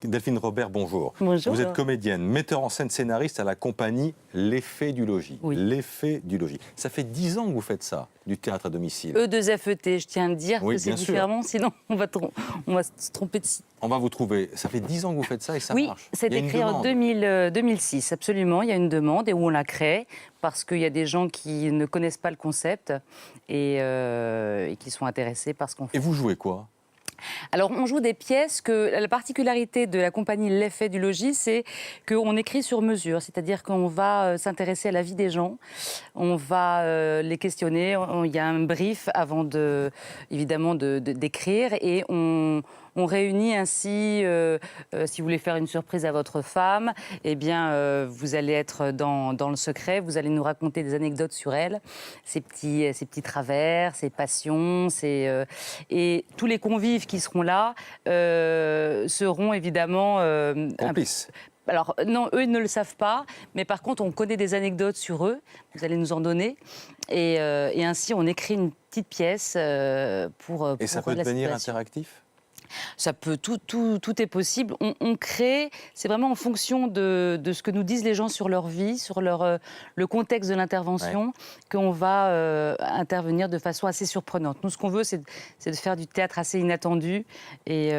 Delphine Robert, bonjour. Bonjour. Vous êtes comédienne, metteur en scène, scénariste à la compagnie L'Effet du Logis. Oui. L'Effet du Logis. Ça fait 10 ans que vous faites ça, du théâtre à domicile. E2FET, je tiens à dire Oui, que c'est bien sûr. différemment, sinon on va se tromper de site. On va vous trouver. Ça fait 10 ans que vous faites ça et ça Oui, marche. c'est Il y a une écrit en demande. 2006, absolument. Il y a une demande et où on l'a créé parce qu'il y a des gens qui ne connaissent pas le concept et qui sont intéressés par ce qu'on fait. Et vous jouez quoi? Alors, on joue des pièces que la particularité de la compagnie L'Effet du Logis, c'est qu'on écrit sur mesure, c'est-à-dire qu'on va s'intéresser à la vie des gens, on va les questionner, il y a un brief avant évidemment d'écrire et on réunit ainsi, si vous voulez faire une surprise à votre femme, eh bien, vous allez être dans le secret, vous allez nous raconter des anecdotes sur elle, ses petits travers, ses passions, et tous les convives qui seront là seront évidemment... Complice. Alors, non, eux, ils ne le savent pas, mais par contre, on connaît des anecdotes sur eux, vous allez nous en donner, et ainsi, on écrit une petite pièce pour Et ça peut la devenir situation. interactif? Ça peut, tout est possible. On crée, c'est vraiment en fonction de ce que nous disent les gens sur leur vie, sur le contexte de l'intervention, qu'on va intervenir de façon assez surprenante. Nous, ce qu'on veut, c'est de faire du théâtre assez inattendu. Et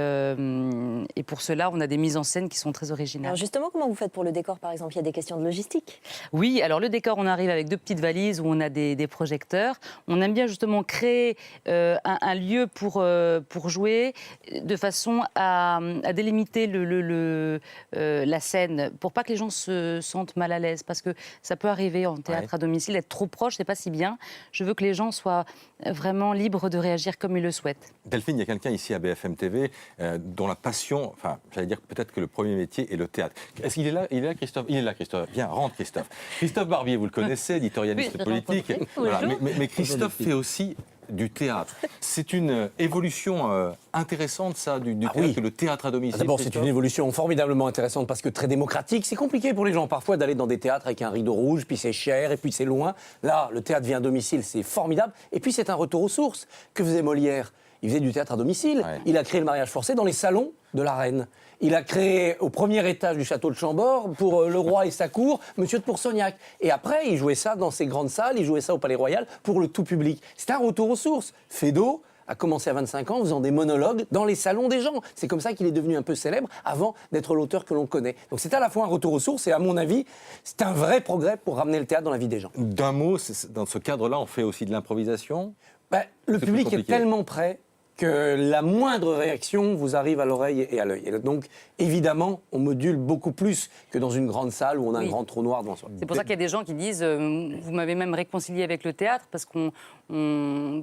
pour cela, on a des mises en scène qui sont très originales. Alors justement, comment vous faites pour le décor, par exemple? Il y a des questions de logistique. Oui, alors le décor, on arrive avec 2 petites valises où on a des projecteurs. On aime bien justement créer un lieu pour jouer, de façon à délimiter la scène, pour pas que les gens se sentent mal à l'aise, parce que ça peut arriver en théâtre à domicile, être trop proche, c'est pas si bien. Je veux que les gens soient vraiment libres de réagir comme ils le souhaitent. Delphine, il y a quelqu'un ici à BFM TV dont la passion, enfin, j'allais dire peut-être que le premier métier est le théâtre. Est-ce qu'il est là? Il est là, Christophe? Il est là, Christophe. Viens, rentre, Christophe. Christophe Barbier, vous le connaissez, éditorialiste Oui, politique. Voilà. Mais Christophe fait aussi du théâtre. C'est une évolution intéressante, ça, du théâtre, oui. que le théâtre à domicile. D'abord, c'est une évolution formidablement intéressante parce que très démocratique. C'est compliqué pour les gens parfois d'aller dans des théâtres avec un rideau rouge, puis c'est cher, et puis c'est loin. Là, le théâtre vient à domicile, c'est formidable. Et puis c'est un retour aux sources. Que faisait Molière? Il faisait du théâtre à domicile. Ouais. Il a créé le mariage forcé dans les salons de la reine. Il a créé au premier étage du château de Chambord, pour le roi et sa cour, Monsieur de Pourceaugnac. Et après, il jouait ça dans ses grandes salles, il jouait ça au Palais Royal pour le tout public. C'était un retour aux sources. Feydeau a commencé à 25 ans en faisant des monologues dans les salons des gens. C'est comme ça qu'il est devenu un peu célèbre avant d'être l'auteur que l'on connaît. Donc c'est à la fois un retour aux sources et à mon avis, c'est un vrai progrès pour ramener le théâtre dans la vie des gens. D'un mot, dans ce cadre-là, on fait aussi de l'improvisation. Le C'est public plus est compliqué. tellement prêt que la moindre réaction vous arrive à l'oreille et à l'œil. Et donc, évidemment, on module beaucoup plus que dans une grande salle où on a un grand trou noir devant soi. C'est pour ça qu'il y a des gens qui disent vous m'avez même réconcilié avec le théâtre, parce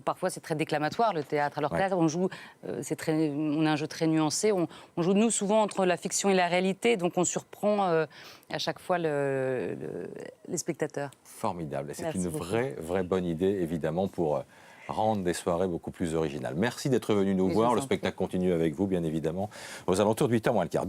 parfois c'est très déclamatoire le théâtre. Alors que là, on joue, on a un jeu très nuancé. On joue nous souvent entre la fiction et la réalité, donc on surprend à chaque fois les spectateurs. Formidable. Et c'est Merci une beaucoup. vraie bonne idée, évidemment, pour rendre des soirées beaucoup plus originales. Merci d'être venu nous Mais je voir. vous Le en spectacle continue avec vous, bien évidemment, aux alentours de 8h moins le quart.